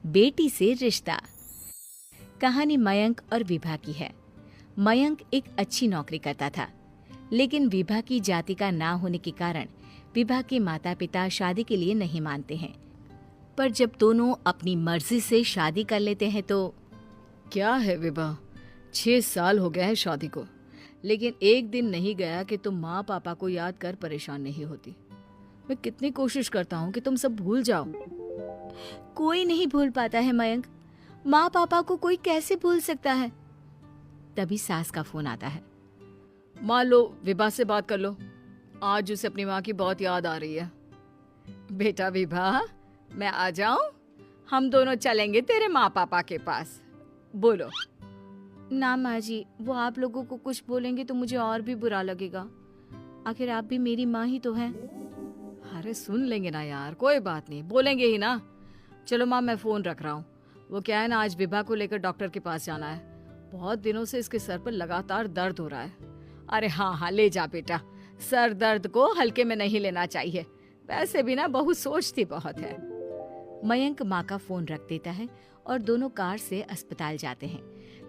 बेटी से रिश्ता। कहानी मयंक और विभा की है। मयंक एक अच्छी नौकरी करता था, लेकिन विभा की जाति का ना होने के कारण विभा के माता पिता शादी के लिए नहीं मानते हैं। पर जब दोनों अपनी मर्जी से शादी कर लेते हैं तो क्या है विभा, 6 साल हो गए हैं शादी को, लेकिन एक दिन नहीं गया कि तुम माँ पापा को याद कर परेशान नहीं होती। मैं कितनी कोशिश करता हूँ कि तुम सब भूल जाओ। कोई नहीं भूल पाता है मयंक। माँ पापा को कोई कैसे भूल सकता है। तभी सास का फोन आता है। मान लो विभा से बात कर लो, आज उसे अपनी माँ की बहुत याद आ रही है। बेटा विभा, मैं आ जाऊं? हम दोनों चलेंगे तेरे माँ पापा के पास। बोलो। ना माँ जी, वो आप लोगों को कुछ बोलेंगे तो मुझे और भी बुरा लगेगा। आखिर आप भी मेरी माँ ही तो हैं। अरे सुन लेंगे ना यार, कोई बात नहीं, बोलेंगे ही ना। चलो माँ, मैं फोन रख रहा हूँ। वो क्या है ना, आज विभा को लेकर डॉक्टर के पास जाना है। बहुत दिनों से इसके सर पर लगातार दर्द हो रहा है। अरे हाँ हाँ, ले जा बेटा, सर दर्द को हल्के में नहीं लेना चाहिए। वैसे भी ना बहू सोचती बहुत है। मयंक माँ का फोन रख देता है और दोनों कार से अस्पताल जाते हैं।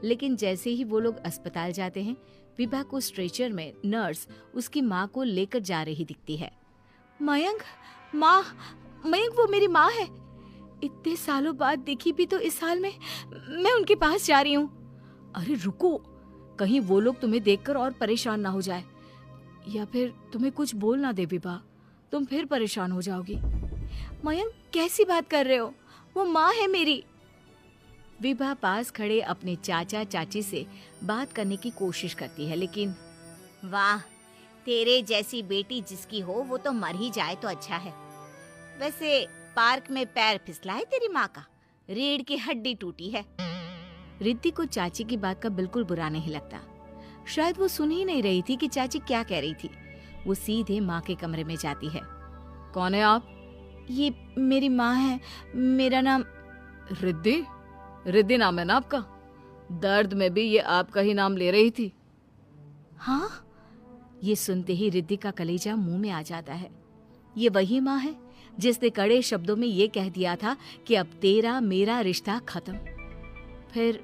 लेकिन जैसे ही वो लोग अस्पताल जाते हैं, विभा को स्ट्रेचर में नर्स उसकी माँ को लेकर जा रही दिखती है। मयंक, माँ, मयंक वो मेरी माँ है। इतने सालों बाद दिखी भी तो इस हाल में मैं उनके पास जा रही हूँ। अरे रुको, कहीं वो लोग तुम्हें देखकर और परेशान ना हो जाए, या फिर तुम्हें कुछ बोल ना दे विभा, तुम फिर परेशान हो जाओगी। मयंक, कैसी बात कर रहे हो? वो माँ है मेरी। विभा पास खड़े अपने चाचा चाची से बात करने की कोशिश करती है, लेकिन वाह, तेरे जैसी बेटी जिसकी हो वो तो मर ही जाए तो अच्छा है। वैसे पार्क में पैर फिसला है तेरी माँ का, रीढ़ की हड्डी टूटी है। रिद्धि को चाची की बात का बिल्कुल बुरा नहीं लगता। शायद वो सुन ही नहीं रही थी कि चाची क्या कह रही थी। वो सीधे माँ के कमरे में जाती है। कौन है आप? ये मेरी माँ है, मेरा नाम रिद्धि। रिद्धि नाम है ना आपका? दर्द में भी ये आपका ही नाम ले रही थी। हाँ, ये सुनते ही रिद्धि का कलेजा मुंह में आ जाता है। ये वही माँ है जिसने कड़े शब्दों में ये कह दिया था कि अब तेरा मेरा रिश्ता खत्म। फिर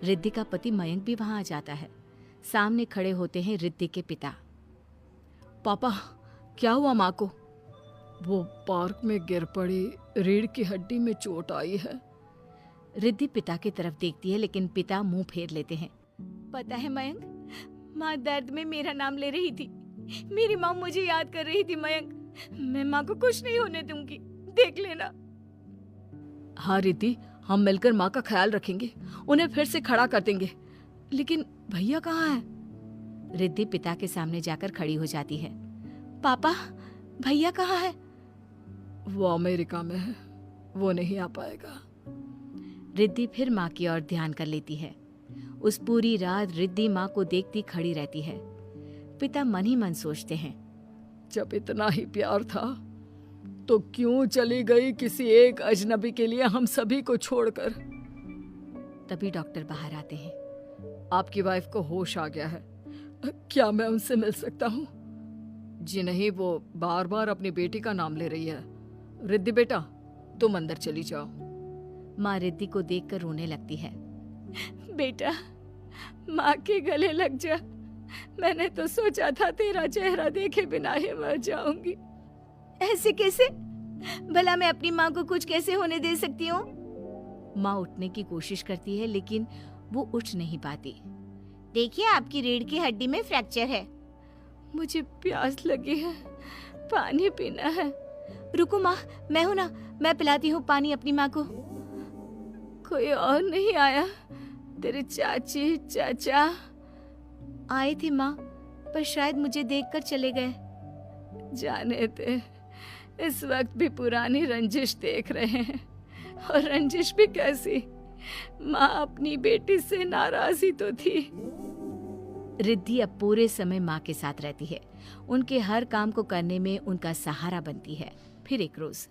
रिद्धि का पति मयंक भी वहां आ जाता है। सामने खड़े होते हैं रिद्धि के पिता। पापा, क्या हुआ माँ को? वो पार्क में गिर पड़ी, रीढ़ की हड्डी में चोट आई है। रिद्धि पिता की तरफ देखती है, लेकिन पिता मुंह फेर लेते हैं। पता है मयंक, माँ दर्द में मेरा नाम ले रही थी। मेरी माँ मुझे याद कर रही थी मयंक। मैं माँ को कुछ नहीं होने दूंगी, देख लेना। हाँ रिद्धि, हम मिलकर माँ का ख्याल रखेंगे, उन्हें फिर से खड़ा कर देंगे। लेकिन भैया कहाँ है? रिद्धि पिता के सामने जाकर खड़ी हो जाती है। पापा, भैया कहाँ है? वो अमेरिका में है, वो नहीं आ पाएगा। रिद्धि फिर माँ की ओर ध्यान कर लेती है। उस पूरी रात रिद्धि माँ को देखती खड़ी रहती है। पिता मन ही मन सोचते हैं, जब इतना ही प्यार था तो क्यों चली गई किसी एक अजनबी के लिए हम सभी को छोड़कर। तभी डॉक्टर बाहर आते हैं। आपकी वाइफ को होश आ गया है, क्या मैं उनसे मिल सकता हूँ? जी नहीं, वो बार बार अपनी बेटी का नाम ले रही है। रिद्धि बेटा, तुम अंदर चली जाओ। माँ रिद्धि को देखकर रोने लगती है। बेटा, माँ के गले लग जा। मैंने तो सोचा था तेरा चेहरा देखे बिना ही मर जाऊंगी। ऐसे कैसे? भला मैं अपनी माँ को कुछ कैसे होने दे सकती हूँ? माँ उठने की कोशिश करती है, लेकिन वो उठ नहीं पाती। देखिए, आपकी रीढ़ की हड्डी में फ्रैक्चर है। मुझे प्यास लगी है, पानी पीना है। रुको माँ, मैं हूं ना, मैं पिलाती हूँ पानी अपनी माँ को। कोई और नहीं आया? तेरे चाची चाचा आए थे माँ, पर शायद मुझे देखकर चले गए। जाने दे, इस वक्त भी पुरानी रंजिश देख रहे हैं। और रंजिश भी कैसी? माँ अपनी बेटी से नाराज ही तो थी। रिद्धि अब पूरे समय माँ के साथ रहती है। उनके हर काम को करने में उनका सहारा बनती है। फिर एक रोज,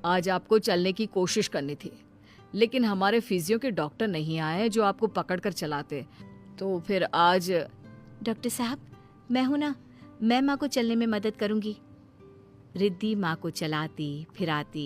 आज आपको चलने की कोशिश करनी थी, लेकिन हमारे फिजियो के डॉक्टर नहीं आए जो आपको पकड़कर चलाते, तो फिर आज। डॉक्टर साहब, मैं हूं ना, मैं माँ को चलने में मदद करूंगी। रिद्धि माँ को चलाती फिराती